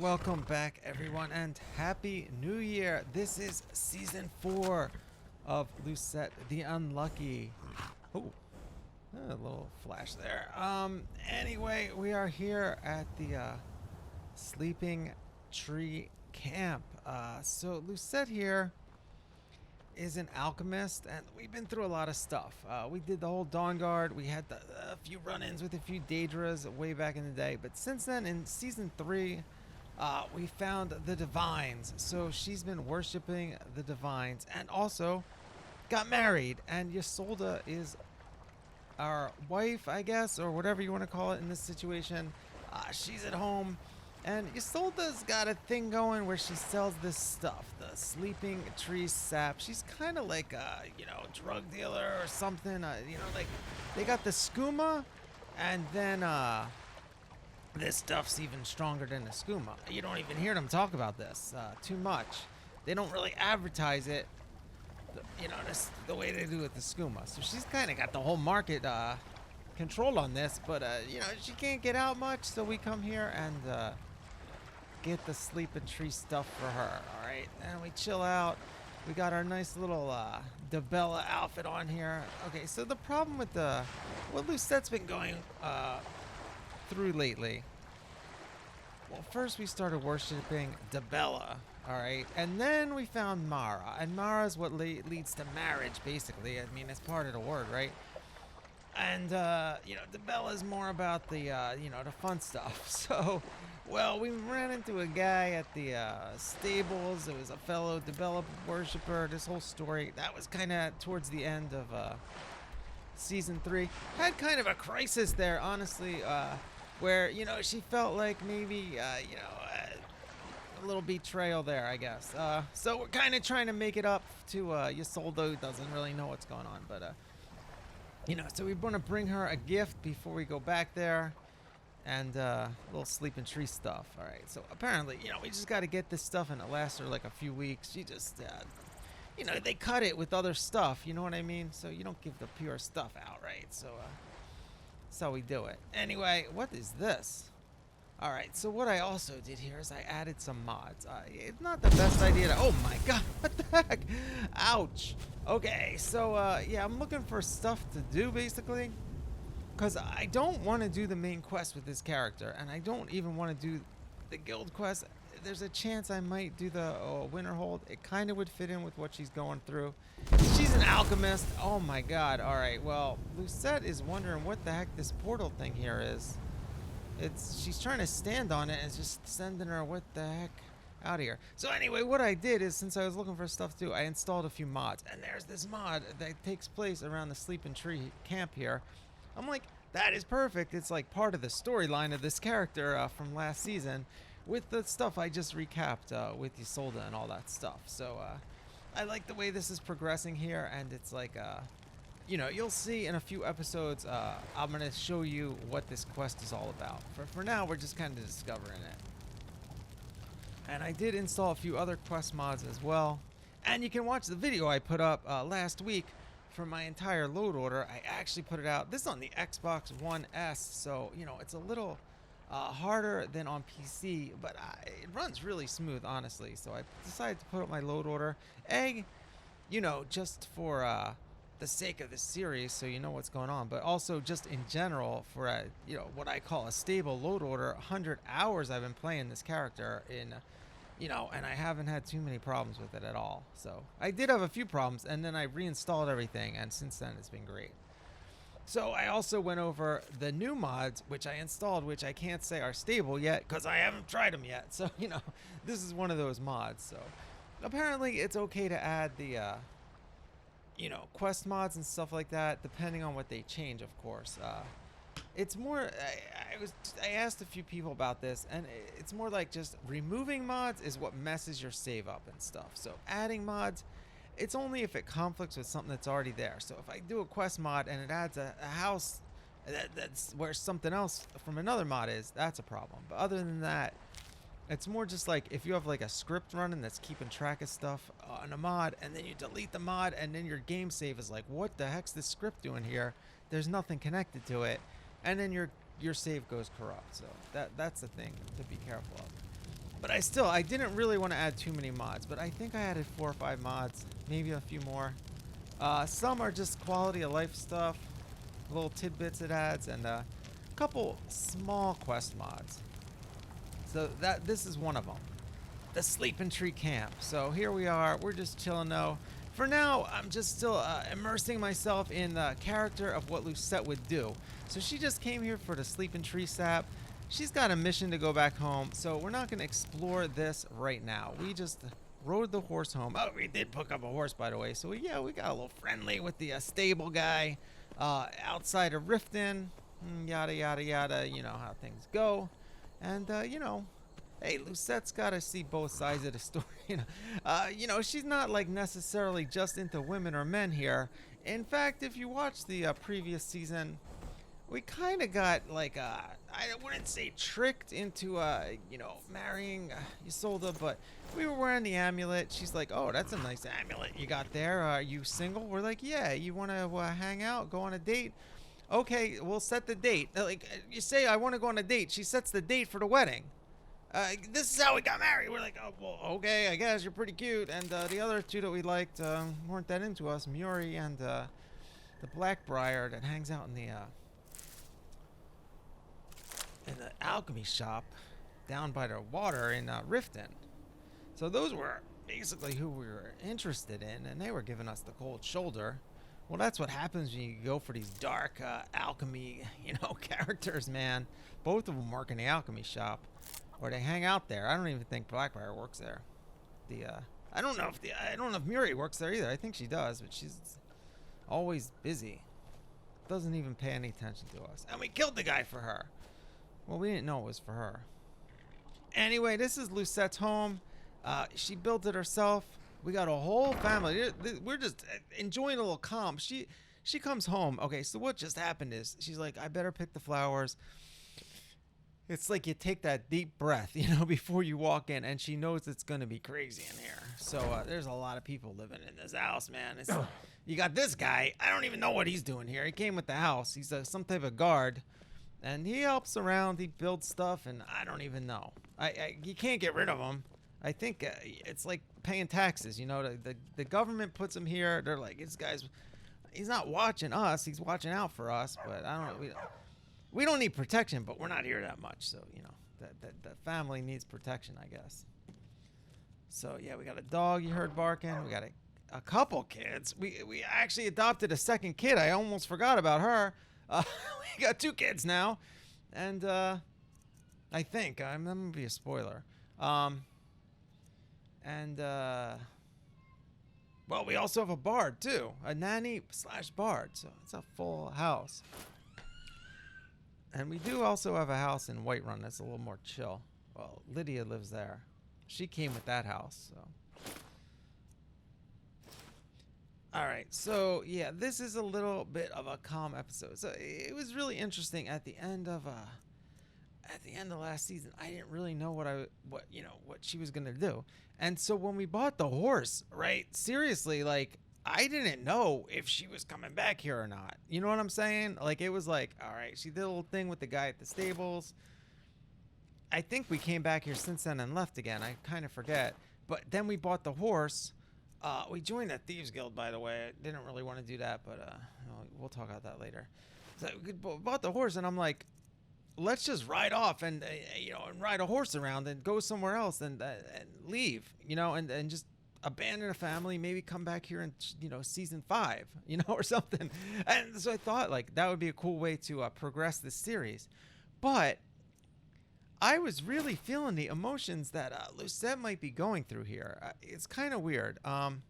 Welcome back, everyone, and Happy New Year. This is Season 4 of Lucette the Unlucky. Oh, a little flash there. Anyway, we are here at the Sleeping Tree Camp. So Lucette here is an alchemist, and we've been through a lot of stuff. We did the whole Dawn Guard. We had a few run-ins with a few daedras way back in the day. But since then, in Season 3, we found the divines. So she's been worshipping the divines and also got married. And Ysolda is our wife, I guess, or whatever you want to call it in this situation. She's at home. And Ysolda's got a thing going where she sells this stuff, the sleeping tree sap. She's kind of like a, drug dealer or something. Like they got the skooma, and then this stuff's even stronger than the skooma. You don't even hear them talk about this too much. They don't really advertise it, just the way they do with the skooma. So she's kind of got the whole market controlled on this, but she can't get out much, so we come here and get the sleeping tree stuff for her. All right, and we chill out. We got our nice little Debella outfit on here. Okay, so the problem with what Lucette's been going through lately. Well, first we started worshiping Debella, all right, and then we found Mara, and Mara's what leads to marriage, basically. I mean, it's part of the word, right? And Debella's more about the the fun stuff. So, well, we ran into a guy at the stables. It was a fellow Debella worshiper. This whole story that was kind of towards the end of season 3. Had kind of a crisis there, honestly, where she felt like maybe a little betrayal there, I guess. So we're kind of trying to make it up to Ysolda, who doesn't really know what's going on, but so we want to bring her a gift before we go back there, and a little sleeping tree stuff. All right, so apparently, we just got to get this stuff, and it lasts her like a few weeks. She just, they cut it with other stuff, you know what I mean? So you don't give the pure stuff out, right? So that's how we do it. Anyway, what is this? All right, so what I also did here is I added some mods. It's not the best idea to... Oh my god, what the heck? Ouch. Okay, so yeah, I'm looking for stuff to do, basically. Because I don't want to do the main quest with this character, and I don't even want to do the guild quest. There's a chance I might do the Winterhold. It kind of would fit in with what she's going through. She's an alchemist. Oh my god. All right, well, Lucette is wondering what the heck this portal thing here is. She's trying to stand on it and it's just sending her what the heck out of here. So anyway, what I did is, since I was looking for stuff to do, I installed a few mods, and there's this mod that takes place around the sleeping tree camp here. I'm like, that is perfect. It's like part of the storyline of this character from last season with the stuff I just recapped with Ysolda and all that stuff. So I like the way this is progressing here, and it's like you'll see in a few episodes, I'm going to show you what this quest is all about. For now, we're just kind of discovering it. And I did install a few other quest mods as well. And you can watch the video I put up last week for my entire load order. I actually put it out. This is on the Xbox One S, so, it's a little harder than on PC, but it runs really smooth, honestly. So I decided to put up my load order. Just for... the sake of the series, so you know what's going on, but also just in general for a what I call a stable load order. 100 hours I've been playing this character in, and I haven't had too many problems with it at all. So I did have a few problems, and then I reinstalled everything, and since then it's been great. So I also went over the new mods which I installed, which I can't say are stable yet because I haven't tried them yet. So this is one of those mods. So apparently it's okay to add the quest mods and stuff like that, depending on what they change, of course. It's more, I asked a few people about this, and it's more like just removing mods is what messes your save up and stuff. So adding mods, it's only if it conflicts with something that's already there. So if I do a quest mod and it adds a house that's where something else from another mod is, that's a problem. But other than that, it's more just like if you have like a script running that's keeping track of stuff on a mod, and then you delete the mod, and then your game save is like, what the heck's this script doing here? There's nothing connected to it, and then your save goes corrupt. So that's the thing to be careful of. But I didn't really want to add too many mods, but I think I added 4 or 5 mods, maybe a few more. Some are just quality of life stuff, little tidbits it adds, and a couple small quest mods. So this is one of them, the Sleeping Tree Camp. So here we are, we're just chilling though. For now, I'm just still immersing myself in the character of what Lucette would do. So she just came here for the Sleeping Tree sap. She's got a mission to go back home, so we're not going to explore this right now. We just rode the horse home. Oh, we did pick up a horse, by the way. So, yeah, we got a little friendly with the stable guy outside of Riften. Yada, yada, yada. You know how things go. And, you know, hey, Lucette's got to see both sides of the story. You know, she's not, like, necessarily just into women or men here. In fact, if you watch the previous season, we kind of got, like, I wouldn't say tricked into, you know, marrying Isolde, but we were wearing the amulet. She's like, oh, that's a nice amulet you got there. Are you single? We're like, yeah. You want to hang out, go on a date? Okay, we'll set the date. Like, you say, I want to go on a date. She sets the date for the wedding. This is how we got married. We're like, oh, well, okay, I guess you're pretty cute. And the other two that we liked weren't that into us, Muri and the Blackbriar that hangs out in the alchemy shop down by the water in Riften. So those were basically who we were interested in, and they were giving us the cold shoulder. Well, that's what happens when you go for these dark alchemy, you know, characters, man. Both of them work in the alchemy shop, or they hang out there. I don't even think Blackbriar works there. I don't know if Muri works there either. I think she does, but she's always busy. Doesn't even pay any attention to us. And we killed the guy for her. Well, we didn't know it was for her. Anyway, this is Lucette's home. She built it herself. We got a whole family. We're just enjoying a little calm. She comes home. Okay, so what just happened is she's like, I better pick the flowers. It's like you take that deep breath, you know, before you walk in, and she knows it's going to be crazy in here. So there's a lot of people living in this house, man. You got this guy. I don't even know what he's doing here. He came with the house. He's some type of guard. And he helps around, he builds stuff, and I don't even know. You can't get rid of him. I think it's like paying taxes, you know. The government puts him here. They're like, this guy's, he's not watching us. He's watching out for us, but we don't need protection, but we're not here that much. So, you know, the family needs protection, I guess. So, yeah, we got a dog you heard barking. We got a couple kids. We actually adopted a second kid. I almost forgot about her. We got 2 kids now, and I think I'm gonna be a spoiler. Well, we also have a bard too, a nanny / bard, so it's a full house. And we do also have a house in Whiterun that's a little more chill. Well, Lydia lives there. She came with that house, so. All right, so yeah, this is a little bit of a calm episode. So it was really interesting at the end of last season. I didn't really know what she was gonna do, and so when we bought the horse, right? Seriously, like I didn't know if she was coming back here or not. You know what I'm saying? Like it was like, all right, she did a little thing with the guy at the stables. I think we came back here since then and left again. I kind of forget, but then we bought the horse. We joined the Thieves Guild, by the way. I didn't really want to do that, but we'll talk about that later. So we bought the horse, and I'm like, let's just ride off and and ride a horse around and go somewhere else and leave, and just abandon a family. Maybe come back here in season 5, or something. And so I thought like that would be a cool way to progress this series, but I was really feeling the emotions that Lucette might be going through here. It's kind of weird. And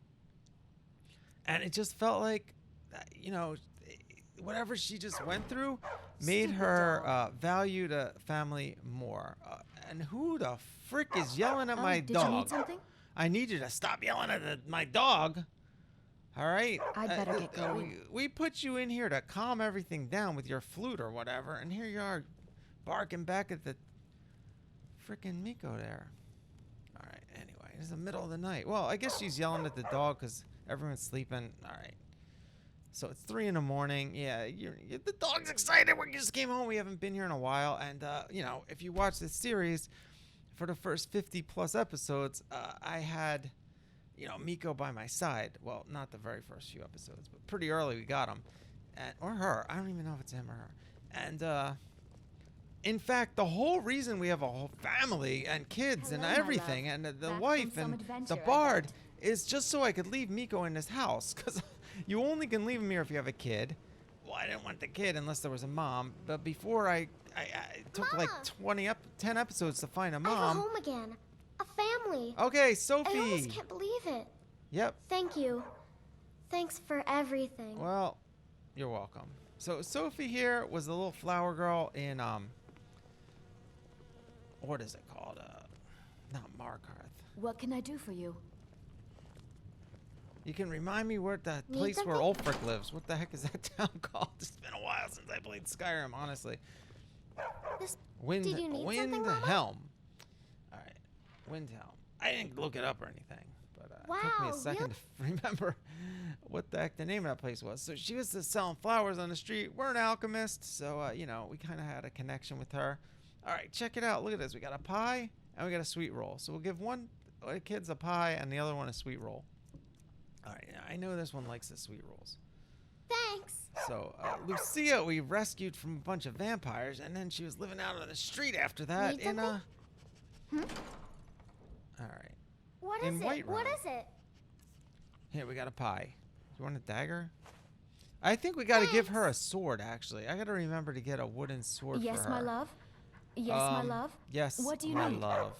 it just felt like, whatever she just went through made her value the family more. And who the frick is yelling at my dog? Did you need something? I need you to stop yelling at my dog. All right? I'd better get going. We put you in here to calm everything down with your flute or whatever, and here you are barking back at the freaking Miko there. All right, anyway, it's the middle of the night. Well, I guess she's yelling at the dog because everyone's sleeping. All right. So it's 3 in the morning. Yeah, the dog's excited. We just came home. We haven't been here in a while. And, if you watch this series, for the first 50 plus episodes, I had, Miko by my side. Well, not the very first few episodes, but pretty early we got him. Or her. I don't even know if it's him or her. And, in fact, the whole reason we have a whole family and kids and everything, and the wife and the bard, is just so I could leave Miko in this house. Because you only can leave him here if you have a kid. Well, I didn't want the kid unless there was a mom. But before I took Mama. like 10 episodes to find a I have a mom. home again. A family. Okay, Sophie. I almost can't believe it. Yep. Thank you. Thanks for everything. Well, you're welcome. So Sophie here was the little flower girl in what is it called? Not Markarth. What can I do for you? You can remind me where that Need place where something? Ulfric lives. What the heck is that town called? It's been a while since I played Skyrim, honestly. This, Wind, Did you need something, Mama? Helm. All right, Windhelm. I didn't look it up or anything, but it took me a Wow, second to remember what the heck the name of that place was. So she was just selling flowers on the street. We're an alchemist, so we kind of had a connection with her. All right, check it out. Look at this. We got a pie and we got a sweet roll. So we'll give one of the kids a pie and the other one a sweet roll. All right, I know this one likes the sweet rolls. thanks. So, Lucia, we rescued from a bunch of vampires, and then she was living out on the street after that. Need something? All right. What In is it? Whiterun. What is it? Here, we got a pie. You want a dagger? I think we got to give her a sword, actually. I got to remember to get a wooden sword for her. Yes, my love. Yes, my love. Yes, What do you my need? love.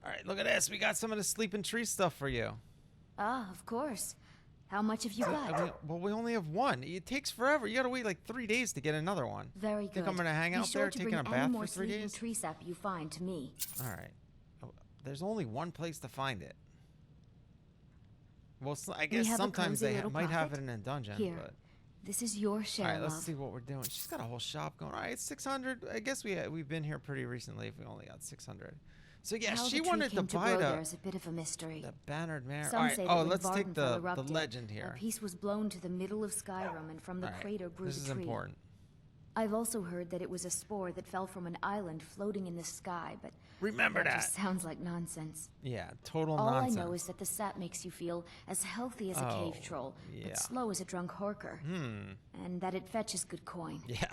All right, look at this. We got some of the sleeping tree stuff for you. Ah, of course. How much have you got? Well, we only have one. It takes forever. You got to wait like 3 days to get another one. Very good. Think I'm going to hang Be out sure there to taking bring a any bath more for 3 sleeping days? tree sap you find to me. All right. Oh, there's only one place to find it. Well, I guess have a sometimes cozy they little might have it pocket? in a dungeon. Here. But This is your share, all right, let's love. see what we're doing. She's got a whole shop going. All right, 600. I guess we've been here pretty recently. If we only got 600. So yeah, How she the tree wanted to came to buy grow the there is a bit of a mystery. bannered mare. Some All right. say Oh, that when let's take Vardenfell the erupted, legend a here. piece was blown to the middle of Skyrim, and from the All right, crater grew this the is tree. important. I've also heard that it was a spore that fell from an island floating in the sky, but Remember that that. just sounds like nonsense. Yeah, total All nonsense. I know is that the sap makes you feel as healthy as a Oh, cave troll, yeah. but slow as a drunk horker, and that it fetches good coin. Yeah.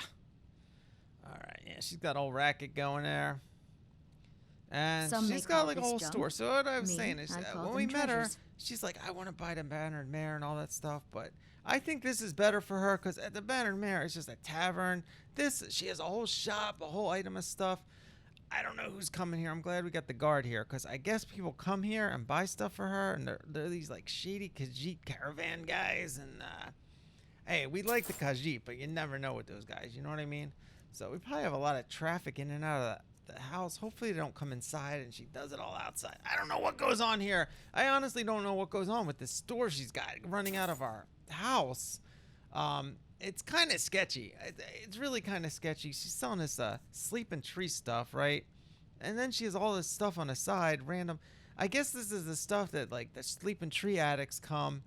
All right. Yeah, she's got a whole racket going there. And Some may she's got call like a this whole junk. store. So what I was Me, saying is I call when we them met her, treasures. she's like, I want to buy the bannered mare and all that stuff. But I think this is better for her because at the bannered mare, it's just a tavern. She has a whole shop, a whole item of stuff. I don't know who's coming here. I'm glad we got the guard here because I guess people come here and buy stuff for her. And they're these like shady Khajiit caravan guys. And hey, we like the Khajiit, but you never know with those guys. You know what I mean? So we probably have a lot of traffic in and out of the house. Hopefully they don't come inside and she does it all outside. I don't know what goes on here. I honestly don't know what goes on with this store she's got running out of our house. It's kind of sketchy. It's really kind of sketchy. She's selling this sleeping tree stuff, right? And then she has all this stuff on the side, random. I guess this is the stuff that like the sleeping tree addicts come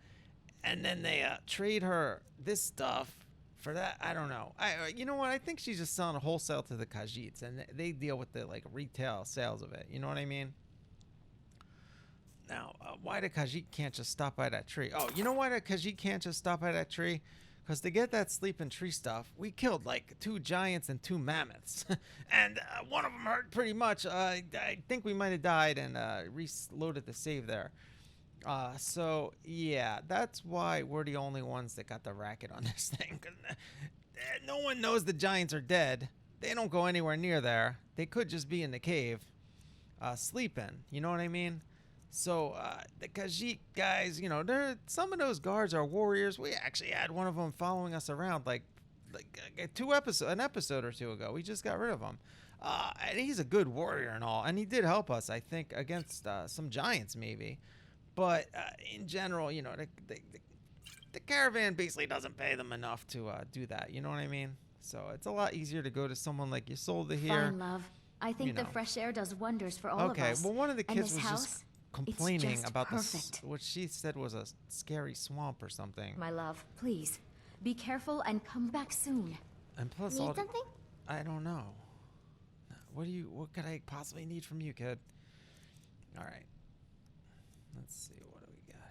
and then they trade her this stuff for that. I don't know. You know what? I think she's just selling wholesale to the Khajiits, and they deal with the like retail sales of it. You know what I mean? Now, why the Khajiit can't just stop by that tree? Oh, you know why the Khajiit can't just stop by that tree? Because to get that sleeping tree stuff, we killed like 2 giants and 2 mammoths, and one of them hurt pretty much. I think we might have died and reloaded the save there. So yeah, that's why we're the only ones that got the racket on this thing. 'Cause, no one knows the giants are dead. They don't go anywhere near there. They could just be in the cave, sleeping. You know what I mean? So the Khajiit guys, some of those guards are warriors. We actually had one of them following us around like an episode or 2 ago. We just got rid of him. And he's a good warrior and all, and he did help us, I think, against some giants maybe. But in general, the caravan basically doesn't pay them enough to do that. You know what I mean? So it's a lot easier to go to someone like Isolde here. Fine, love. I think the fresh air does wonders for all of Okay, us. well, one of the And kids this was house, just complaining just about perfect. what she said was a scary swamp or something. My love, please, be careful and come back soon. And plus, Need something? I don't know. What could I possibly need from you, kid? All right. Let's see, what do we got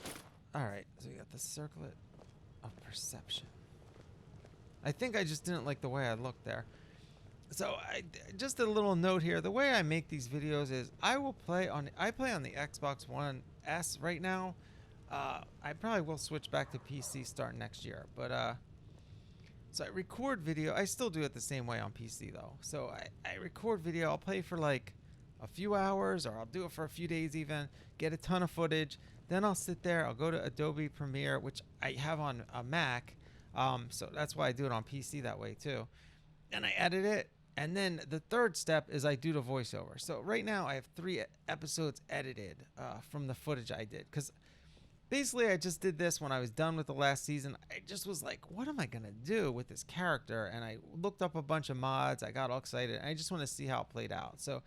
here? All right, so we got the circlet of perception. I think I just didn't like the way I looked there. So just a little note here. The way I make these videos is I play on the Xbox One S right now. I probably will switch back to PC starting next year. But so I record video. I still do it the same way on PC though. So I record video. I'll play for like a few hours, or I'll do it for a few days even. Get a ton of footage. Then I'll sit there. I'll go to Adobe Premiere, which I have on a Mac. So that's why I do it on PC that way too. And I edit it. And then the third step is I do the voiceover. So right now I have 3 episodes edited from the footage I did. Because basically I just did this when I was done with the last season. I just was like, what am I going to do with this character? And I looked up a bunch of mods. I got all excited. And I just want to see how it played out. So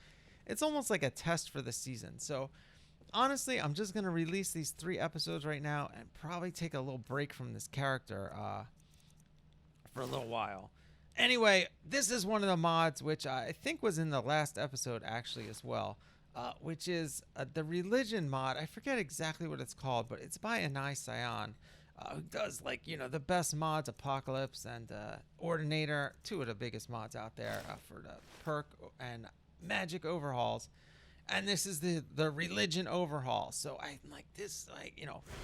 it's almost like a test for the season. So honestly, I'm just going to release these 3 episodes right now and probably take a little break from this character for a little while. Anyway, this is one of the mods, which I think was in the last episode actually as well, which is the religion mod. I forget exactly what it's called, but it's by Anai Sion, who does like, the best mods, Apocalypse and Ordinator, 2 of the biggest mods out there for the perk and magic overhauls. And this is the religion overhaul. So I'm like this,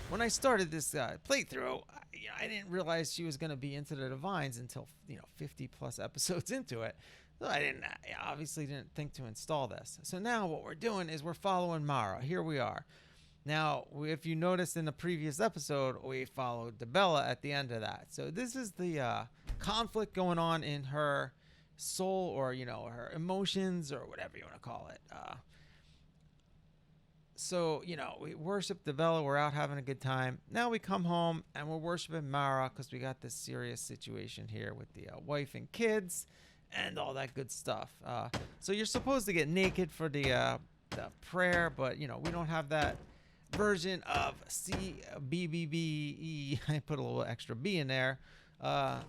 when I started this playthrough, I didn't realize she was going to be into the divines until 50 plus episodes into it. So I obviously didn't think to install this. So now what we're doing is we're following Mara. Here we are. Now, if you noticed in the previous episode, we followed Debella at the end of that. So this is the conflict going on in her soul, or her emotions, or whatever you want to call it. So, we worship Debella. We're out having a good time. Now we come home and we're worshiping Mara because we got this serious situation here with the wife and kids and all that good stuff. So you're supposed to get naked for the prayer, but, we don't have that version of CBBBE. I put a little extra B in there. I'm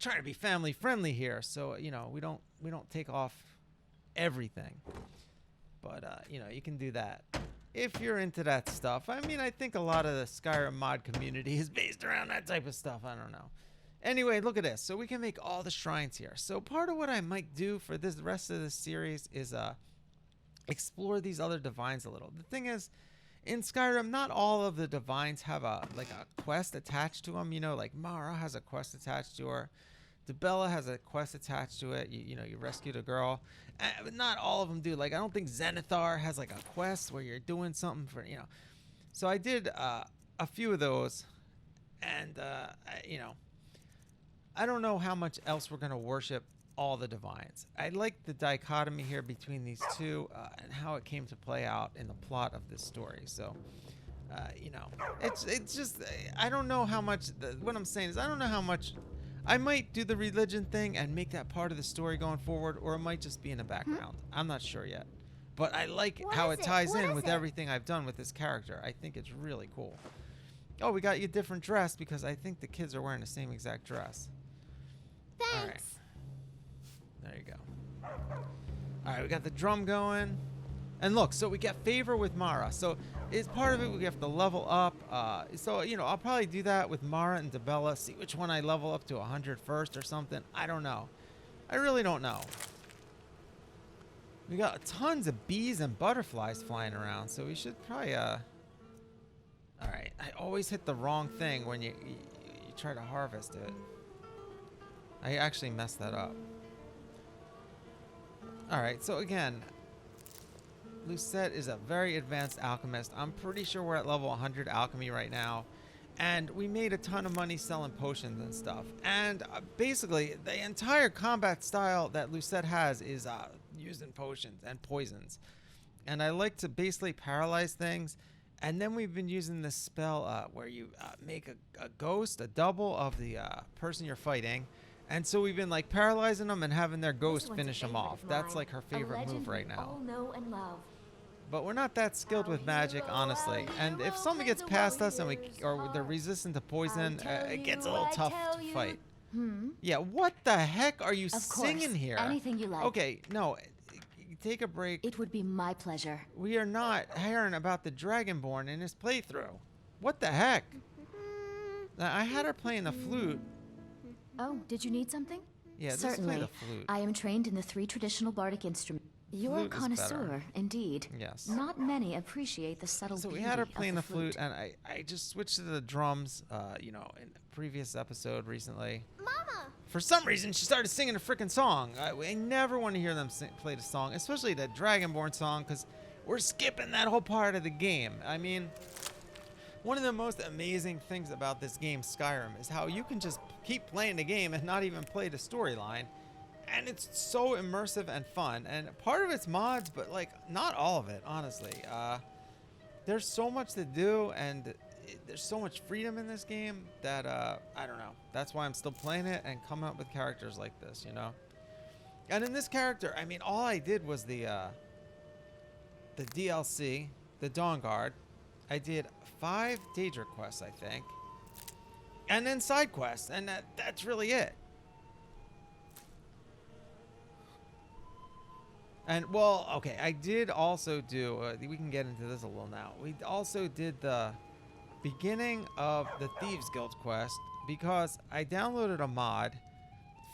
trying to be family friendly here. So, we don't take off everything. But, you can do that if you're into that stuff. I mean, I think a lot of the Skyrim mod community is based around that type of stuff. I don't know. Anyway, look at this. So we can make all the shrines here. So part of what I might do for the rest of this series is explore these other divines a little. The thing is, in Skyrim, not all of the divines have a quest attached to them. Like Mara has a quest attached to her. Debella has a quest attached to it. You rescued a girl. But not all of them do. Like, I don't think Zenithar has like a quest where you're doing something for, So I did a few of those. And, I don't know how much else we're going to worship all the divines. I like the dichotomy here between these two and how it came to play out in the plot of this story. So, it's just, I don't know how much, what I'm saying is I don't know how much. I might do the religion thing and make that part of the story going forward, or it might just be in the background. I'm not sure yet. But I like how it ties in with everything I've done with this character. I think it's really cool. Oh, we got you a different dress because I think the kids are wearing the same exact dress. Thanks. All right. There you go. All right, we got the drum going. And look, so we get favor with Mara. So it's part of it. We have to level up. So, I'll probably do that with Mara and Debella. See which one I level up to 100 first or something. I don't know. I really don't know. We got tons of bees and butterflies flying around. So we should probably, all right. I always hit the wrong thing when you try to harvest it. I actually messed that up. All right. So again, Lucette is a very advanced alchemist. I'm pretty sure we're at level 100 alchemy right now. And we made a ton of money selling potions and stuff. And basically, the entire combat style that Lucette has is using potions and poisons. And I like to basically paralyze things. And then we've been using this spell where you make a ghost, a double of the person you're fighting. And so we've been like paralyzing them and having their ghost finish them off. That's like her favorite move right now. All know and love. but we're not that skilled with magic, honestly. And if someone gets past us and or they're resistant to poison, it gets a little tough to fight. Yeah, what the heck are you singing here? Anything you like. Okay, no, take a break. It would be my pleasure. We are not hearing about the Dragonborn in this playthrough. What the heck? Now, I had her playing the flute. Oh, did you need something? Yeah, this Certainly. play the flute. I am trained in the 3 traditional bardic instruments. You're a Flute is connoisseur, better. indeed. Yes. Not many appreciate the subtle So we beauty had her of playing the flute, flute. and I just switched to the drums, you know, in a previous episode recently. Mama! For some reason, she started singing a freaking song. I never want to hear them play the song, especially the Dragonborn song, because we're skipping that whole part of the game. I mean, one of the most amazing things about this game, Skyrim, is how you can just keep playing the game and not even play the storyline. And it's so immersive and fun. And part of it's mods, but like not all of it, honestly. There's so much to do, and there's so much freedom in this game that I don't know. That's why I'm still playing it and coming up with characters like this, you know. And in this character, I mean, all I did was the DLC, the Dawn Guard. I did 5 daedra quests, I think, and then side quests, and that's really it. And, well, okay, I did also do, we can get into this a little now. We also did the beginning of the Thieves Guild quest because I downloaded a mod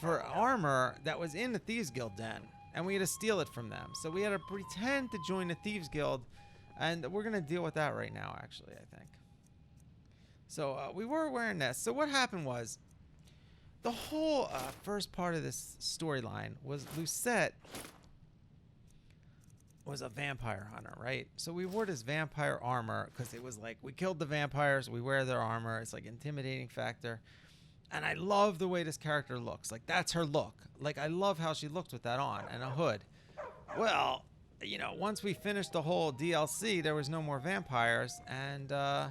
for armor that was in the Thieves Guild den, and we had to steal it from them. So we had to pretend to join the Thieves Guild, and we're going to deal with that right now, actually, I think. So we were wearing this. So what happened was, the whole first part of this storyline was Lucette was a vampire hunter, right? So we wore this vampire armor because it was like, we killed the vampires, we wear their armor. It's like intimidating factor. And I love the way this character looks. Like, that's her look. Like, I love how she looked with that on and a hood. Well, you know, once we finished the whole DLC, there was no more vampires, and I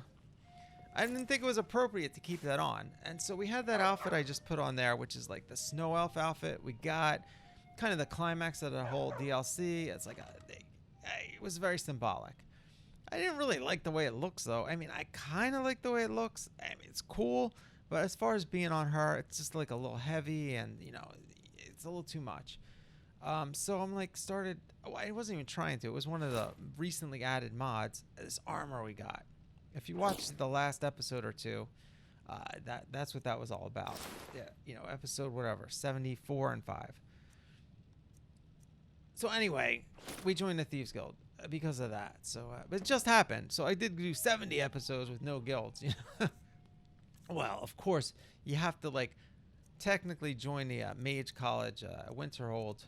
didn't think it was appropriate to keep that on. And so we had that outfit I just put on there, which is like the snow elf outfit. We got kind of the climax of the whole DLC. It's like it was very symbolic. I didn't really like the way it looks, though. I mean, I kind of like the way it looks. I mean, it's cool, but as far as being on her, it's just like a little heavy, and you know, it's a little too much. So I'm like I wasn't even trying to. It was one of the recently added mods. This armor we got. If you watched the last episode or two, that's what that was all about. Yeah, you know, episode whatever, 74 and 5. So anyway, we joined the Thieves Guild because of that. So but it just happened. So I did do 70 episodes with no guilds. You know? Well, of course, you have to like technically join the Mage College Winterhold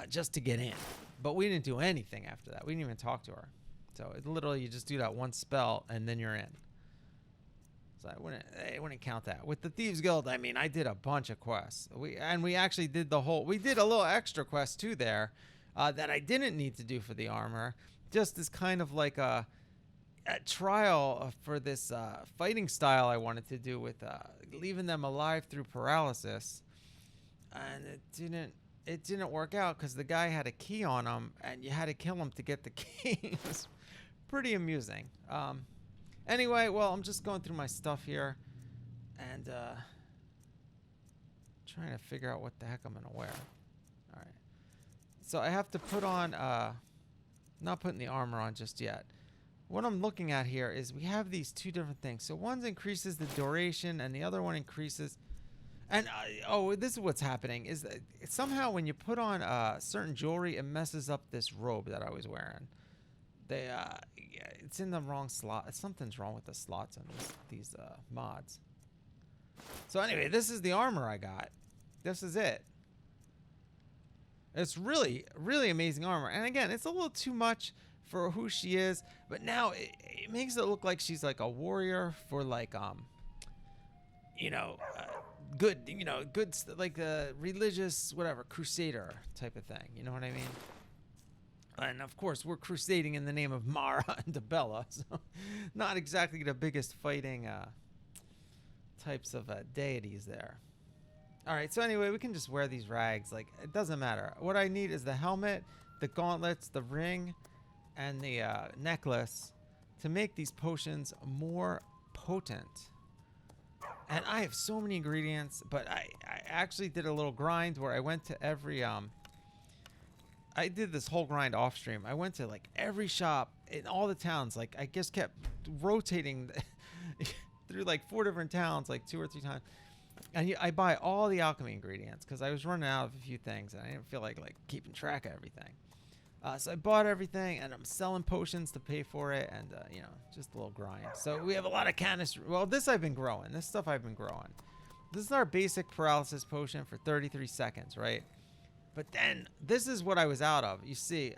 just to get in. But we didn't do anything after that. We didn't even talk to her. So it literally, you just do that one spell and then you're in. So I wouldn't count that. With the Thieves Guild, I mean, I did a bunch of quests. We actually did we did a little extra quest too there that I didn't need to do for the armor. Just as kind of like a trial for this fighting style I wanted to do with leaving them alive through paralysis. And it didn't work out because the guy had a key on him and you had to kill him to get the key. It was pretty amusing. Anyway, well, I'm just going through my stuff here and trying to figure out what the heck I'm going to wear. All right. So I have to put on, not putting the armor on just yet. What I'm looking at here is we have these 2 different things. So one increases the duration and the other one increases. And, this is what's happening is that somehow when you put on certain jewelry, it messes up this robe that I was wearing. It's in the wrong slot. Something's wrong with the slots on these mods. So anyway, this is the armor I got. This is it. It's really, really amazing armor. And again, it's a little too much for who she is. But now it makes it look like she's like a warrior for like, good, like a religious, whatever, crusader type of thing. You know what I mean? And of course, we're crusading in the name of Mara and Debella, so not exactly the biggest fighting types of deities there. All right, so anyway, we can just wear these rags. Like, it doesn't matter. What I need is the helmet, the gauntlets, the ring, and the necklace to make these potions more potent. And I have so many ingredients, but I actually did a little grind where I went to every I did this whole grind off stream. I went to like every shop in all the towns. Like I just kept rotating through like 4 different towns, like 2 or 3 times. And I buy all the alchemy ingredients because I was running out of a few things and I didn't feel like keeping track of everything. So I bought everything and I'm selling potions to pay for it, and you know, just a little grind. So we have a lot of canister. Well, this I've been growing. This stuff I've been growing. This is our basic paralysis potion for 33 seconds, right? But then this is what I was out of. You see,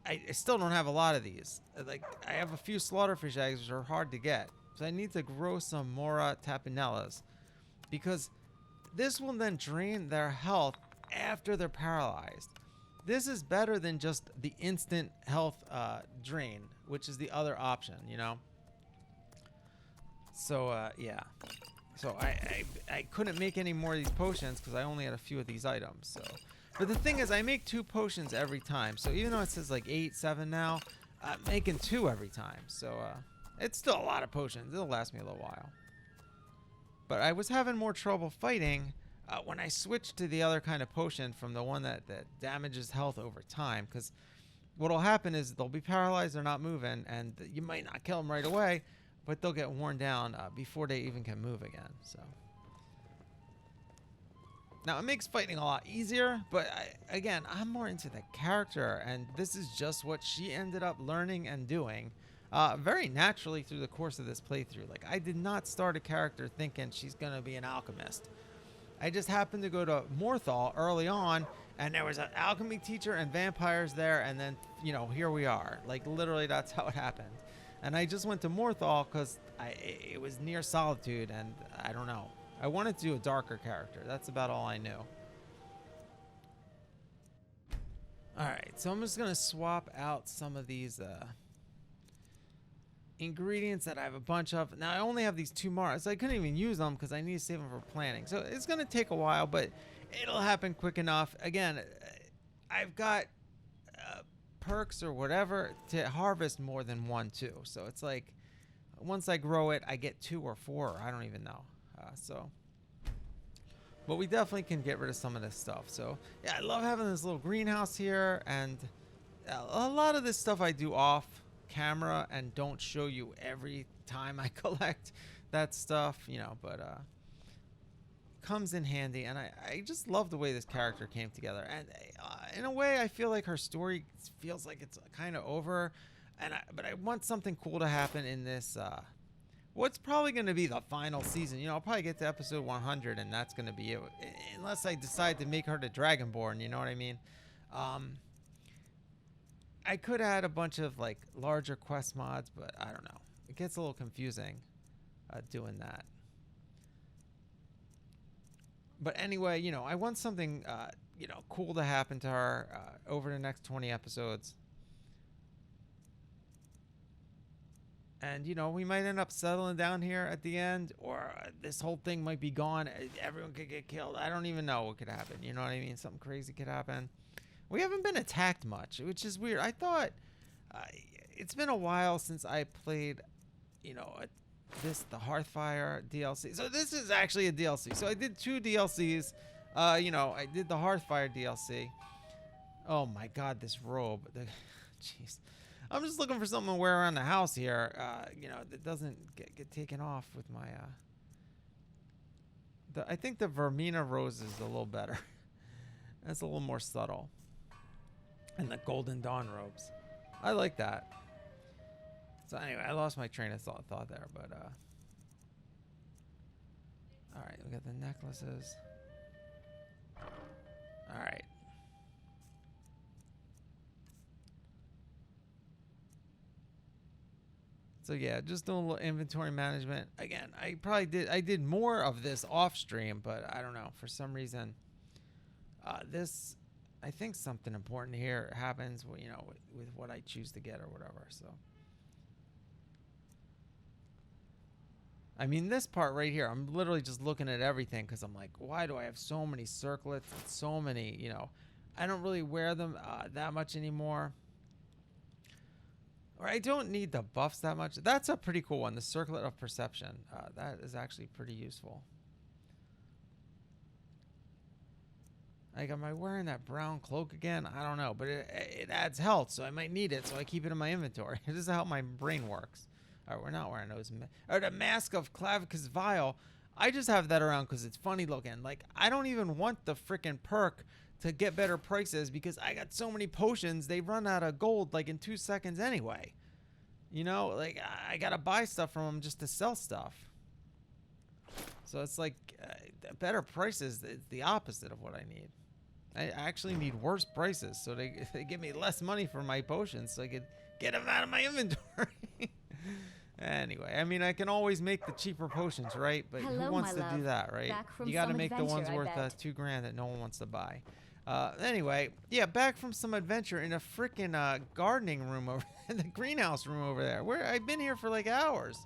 I still don't have a lot of these. Like I have a few slaughterfish eggs which are hard to get. So I need to grow some Mora tapinellas because this will then drain their health after they're paralyzed. This is better than just the instant health drain, which is the other option, you know? So, yeah. So I couldn't make any more of these potions because I only had a few of these items. So, but the thing is, I make 2 potions every time. So even though it says like 8, 7 now, I'm making 2 every time. So it's still a lot of potions. It'll last me a little while. But I was having more trouble fighting when I switched to the other kind of potion from the one that damages health over time. Because what'll happen is they'll be paralyzed, they're not moving, and you might not kill them right away, but they'll get worn down before they even can move again. So now it makes fighting a lot easier, but again, I'm more into the character, and this is just what she ended up learning and doing very naturally through the course of this playthrough. Like I did not start a character thinking she's gonna be an alchemist. I just happened to go to Morthal early on, and there was an alchemy teacher and vampires there, and then, you know, here we are. Like, literally, that's how it happened. And I just went to Morthal because it was near Solitude, and I don't know. I wanted to do a darker character. That's about all I knew. Alright, so I'm just going to swap out some of these ingredients that I have a bunch of. Now I only have these 2 Mars, so I couldn't even use them because I need to save them for planning. So it's gonna take a while, but it'll happen quick enough. Again, I've got perks or whatever to harvest more than 1 too. So it's like once I grow it, I get 2 or 4. I don't even know. But we definitely can get rid of some of this stuff. So yeah, I love having this little greenhouse here, and a lot of this stuff I do off camera and don't show you every time I collect that stuff, you know, but comes in handy. And I just love the way this character came together, and in a way I feel like her story feels like it's kind of over, and but I want something cool to happen in this what's probably going to be the final season. You know, I'll probably get to episode 100 and that's going to be it, unless I decide to make her the Dragonborn, you know what I mean? I could add a bunch of like larger quest mods, but I don't know. It gets a little confusing doing that. But anyway, you know, I want something, you know, cool to happen to her over the next 20 episodes. And, you know, we might end up settling down here at the end, or this whole thing might be gone. Everyone could get killed. I don't even know what could happen. You know what I mean? Something crazy could happen. We haven't been attacked much, which is weird. I thought it's been a while since I played, you know, the Hearthfire DLC. So this is actually a DLC. So I did 2 DLCs. You know, I did the Hearthfire DLC. Oh my God, this robe. Jeez. I'm just looking for something to wear around the house here. You know, that doesn't get taken off with my. I think the Vermina rose is a little better. That's a little more subtle. And the Golden Dawn robes. I like that. So anyway, I lost my train of thought there, but all right, we got the necklaces. All right. So yeah, just doing a little inventory management. Again, I did more of this off stream, but I don't know, for some reason this, I think something important here happens, you know, with what I choose to get or whatever. So I mean, this part right here, I'm literally just looking at everything because I'm like, why do I have so many circlets and so many, you know, I don't really wear them that much anymore. Or I don't need the buffs that much. That's a pretty cool one. The Circlet of Perception. That is actually pretty useful. Like, am I wearing that brown cloak again? I don't know, but it adds health, so I might need it, so I keep it in my inventory. This is how my brain works. All right, we're not wearing those. Or the Mask of Clavicus Vile. I just have that around because it's funny looking. Like, I don't even want the freaking perk to get better prices because I got so many potions, they run out of gold like in 2 seconds anyway. You know, like, I gotta buy stuff from them just to sell stuff. So it's like, better prices is the opposite of what I need. I actually need worse prices, so they give me less money for my potions so I could get them out of my inventory. Anyway, I mean, I can always make the cheaper potions, right? But Hello, who wants my to do love. that, right? Back from You got to some make the ones adventure, I worth bet. $2 grand that no one wants to buy. Anyway, yeah, back from some adventure in a freaking gardening room over in the greenhouse room over there. Where I've been here for like hours.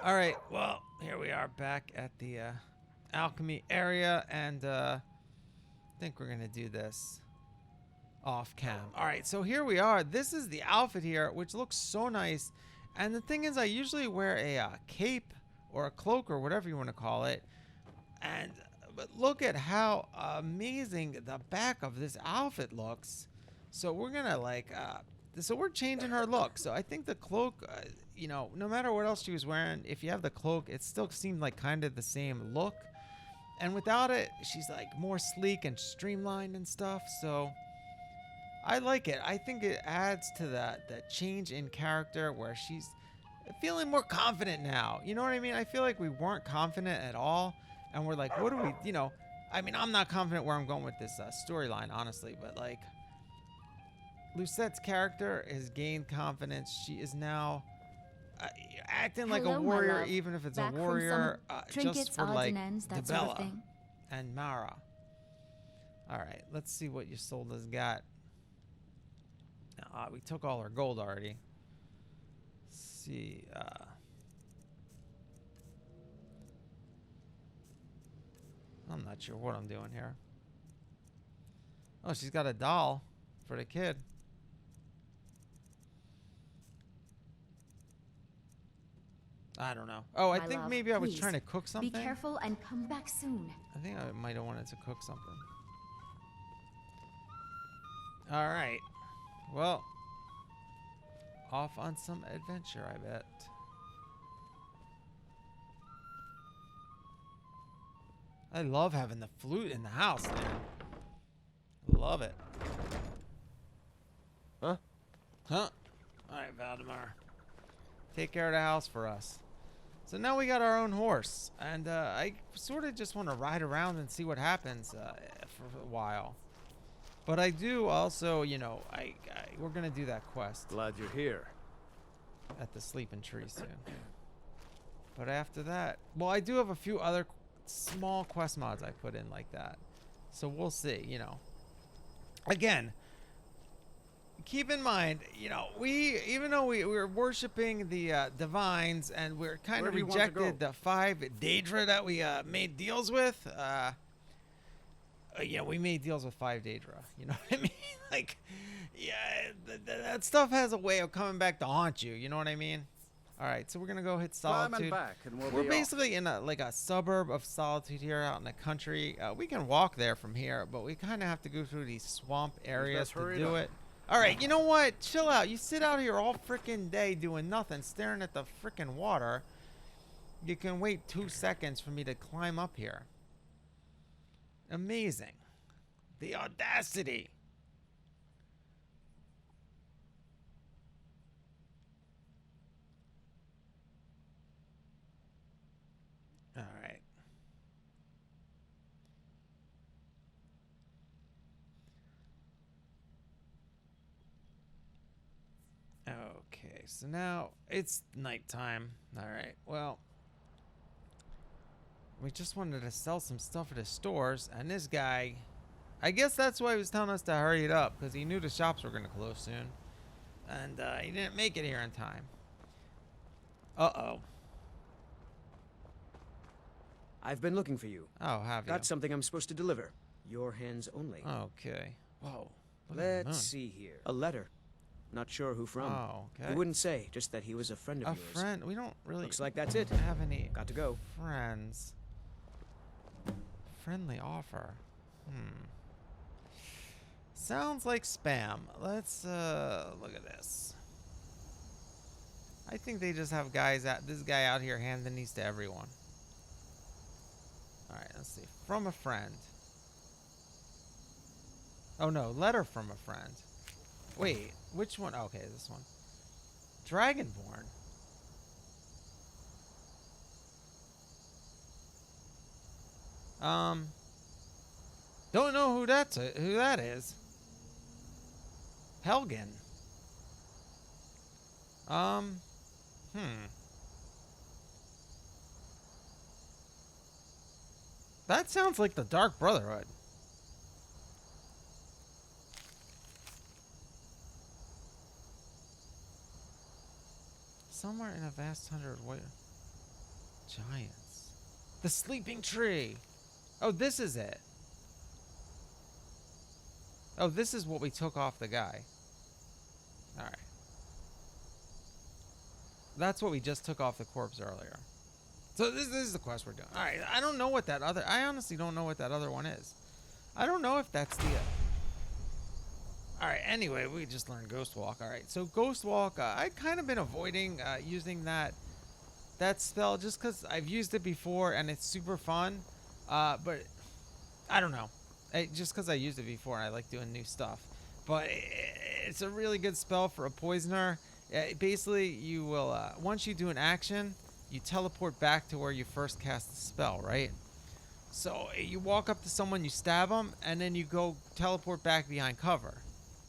All right, well, here we are back at the alchemy area, and I think we're gonna do this off cam. All right, so here we are. This is the outfit here, which looks so nice. And the thing is, I usually wear a cape or a cloak or whatever you want to call it. But look at how amazing the back of this outfit looks. So we're gonna so we're changing her look. So I think the cloak, you know, no matter what else she was wearing, if you have the cloak, it still seemed like kind of the same look. And without it, she's like more sleek and streamlined and stuff. So I like it. I think it adds to that change in character where she's feeling more confident now. You know what I mean? I feel like we weren't confident at all. And we're like, what do we, you know, I mean, I'm not confident where I'm going with this storyline, honestly, but like, Lucette's character has gained confidence. She is now acting like a Hello, my warrior, love. even if it's Back a from warrior, trinkets, just for odds like and ends, that sort of Debella thing. and Mara. All right, let's see what Ysolda's got. We took all our gold already. Let's see. I'm not sure what I'm doing here. Oh, she's got a doll for the kid. I don't know. Oh, I My think love, maybe I was please, trying to cook something. Be careful and come back soon. I think I might have wanted to cook something. All right. Well, off on some adventure, I bet. I love having the flute in the house, man. Love it. Huh? Huh? All right, Valdemar. Take care of the house for us. So now we got our own horse, and I sort of just want to ride around and see what happens for a while. But I do also, you know, we're gonna do that quest Glad you're here. at the Sleeping Tree soon. But after that, well, I do have a few other small quest mods I put in like that. So we'll see, you know. Again, keep in mind, you know, even though we were worshiping the divines and we're kind Where of do you want to rejected go? the 5 daedra that we made deals with, yeah, we made deals with 5 daedra. You know what I mean? Like, yeah, that stuff has a way of coming back to haunt you. You know what I mean? All right, so we're gonna go hit Climb and Solitude. back, and we'll We're be basically in like a suburb of Solitude here out in the country. We can walk there from here, but we kind of have to go through these swamp areas best to hurry do up. it. All right, you know what? Chill out. You sit out here all freaking day doing nothing, staring at the freaking water. You can wait 2 seconds for me to climb up here. Amazing. The audacity. All right. Okay, so now it's nighttime. All right, well, we just wanted to sell some stuff at the stores, and this guy, I guess that's why he was telling us to hurry it up, because he knew the shops were going to close soon, and he didn't make it here in time. Uh-oh. I've been looking for you. Oh, have you? Got something I'm supposed to deliver. Your hands only. Okay. Whoa. Look at the moon. Let's see here. A letter. Not sure who from. Oh, okay. He wouldn't say, just that he was a friend of A yours. friend? We don't really Looks like that's it. have any Got to go. friends. Friendly offer. Sounds like spam. Let's look at this. I think they just have this guy out here handing these to everyone. All right, let's see. From a friend. Oh no, letter from a friend. Wait, which one? Okay, this one. Dragonborn. Don't know who that is. Helgen. That sounds like the Dark Brotherhood. Somewhere in a vast tundra of giants. The sleeping tree. Oh, this is it. Oh, this is what we took off the guy. All right. That's what we just took off the corpse earlier. So this is the quest we're doing. All right. I don't know what that other. I honestly don't know what that other one is. I don't know if that's the. All right. Anyway, we just learned Ghost Walk. All right. So Ghost Walk. I've kind of been avoiding using that spell just because I've used it before and it's super fun. But I don't know. Just because I used it before, I like doing new stuff. But it's a really good spell for a poisoner. Basically, you will once you do an action, you teleport back to where you first cast the spell, right? So you walk up to someone, you stab them, and then you go teleport back behind cover.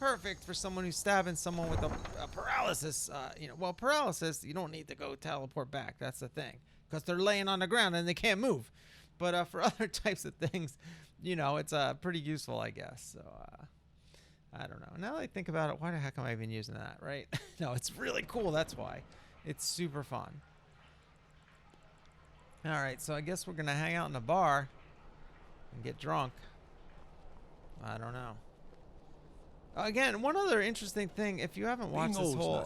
Perfect for someone who's stabbing someone with a paralysis. Well, paralysis, you don't need to go teleport back. That's the thing, because they're laying on the ground and they can't move. But for other types of things, it's pretty useful, I guess. So I don't know. Now that I think about it, why the heck am I even using that, right? No, it's really cool. That's why. It's super fun. All right, so I guess we're going to hang out in the bar and get drunk. I don't know. Again, one other interesting thing, if you haven't watched this whole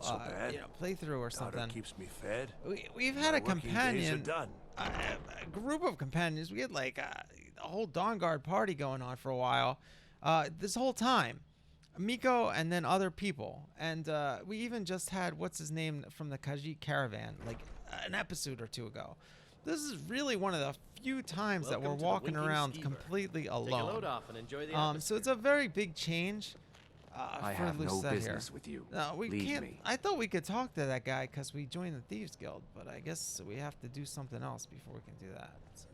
playthrough or something, keeps me fed. We've had a Working days are companion, done. a group of companions. We had like a whole Dawn Guard party going on for a while. This whole time, Miko and then other people, and we even just had what's his name from the Khajiit caravan, like an episode or two ago. This is really one of the few times that we're walking around completely alone. Take a load off and enjoy the So it's a very big change. I have no business with you. No, we Leave can't. me. I thought we could talk to that guy because we joined the Thieves Guild, but I guess we have to do something else before we can do that. So.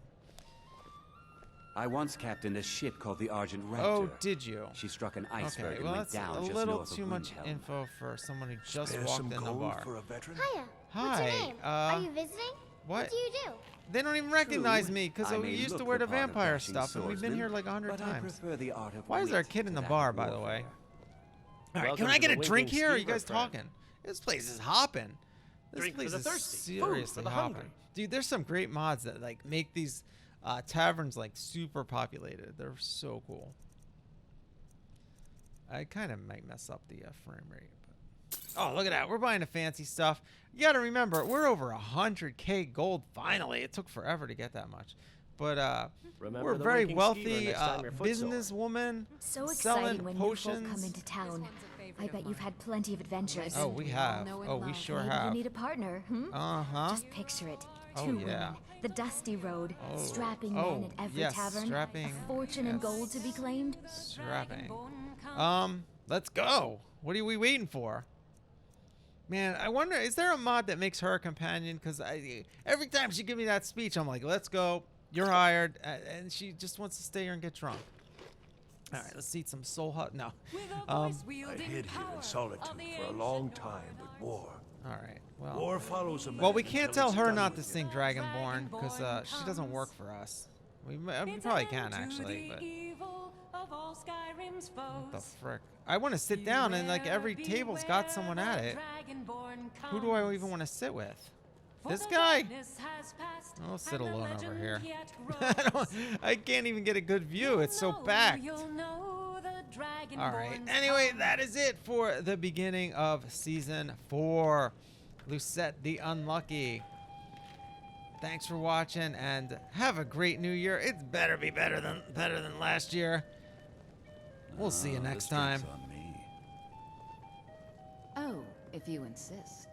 I once captained a ship called the Argent Raptor. Oh, did you? She struck an iceberg Okay, well and that's went down a just little north of too much Windhelm. info for someone who just Spare walked some in the gold bar. for a veteran? Hiya. Hi. What's your name? Are you visiting? What? What do you do? They don't even recognize True, me because I we may used to look wear the part of vampire dashing stuff, and we've been swordsman, here like 100 but I times. prefer the art of Why is there a wit kid in to the that bar, of by the way? warfare. All right, Welcome can I to get the a drink Winking here? Are you Skeever, guys friend. talking? This place is hopping. This Drink for place the is thirsty, food for seriously the hopping. hungry. Dude, there's some great mods that like make these taverns like super populated. They're so cool. I kind of might mess up the frame rate. But... Oh, look at that. We're buying the fancy stuff. You got to remember, we're over 100K gold finally. It took forever to get that much. But Remember we're the very winking wealthy skeever next time your foot's sore. businesswoman So selling exciting when new folk potions. come into town. I bet you've had plenty of adventures. Oh, we have. Oh, we sure Maybe have. you need a partner, Uh-huh. Just picture it. Oh, Two yeah. women, the dusty road, Oh. strapping Oh, men at every yes, tavern, strapping, a fortune in yes. gold to be claimed. Strapping. Let's go. What are we waiting for? Man, I wonder, is there a mod that makes her a companion? Because every time she gives me that speech, I'm like, let's go. You're hired. And she just wants to stay here and get drunk. All right, let's eat some soul hut. No. I hid here in solitude for a long time, but war. All right. Well, War follows a man. well, we can't until tell it's her done not to with sing him. Dragonborn because she doesn't work for us. We probably can actually, but what the frick? I want to sit down and like every table's got someone at it. Who do I even want to sit with? This guy? I'll sit alone over here. I can't even get a good view. It's so packed. All right. Anyway, that is it for the beginning of Season 4. Lucette the Unlucky. Thanks for watching and have a great new year. It better be better than last year. We'll see you next time. Oh, if you insist.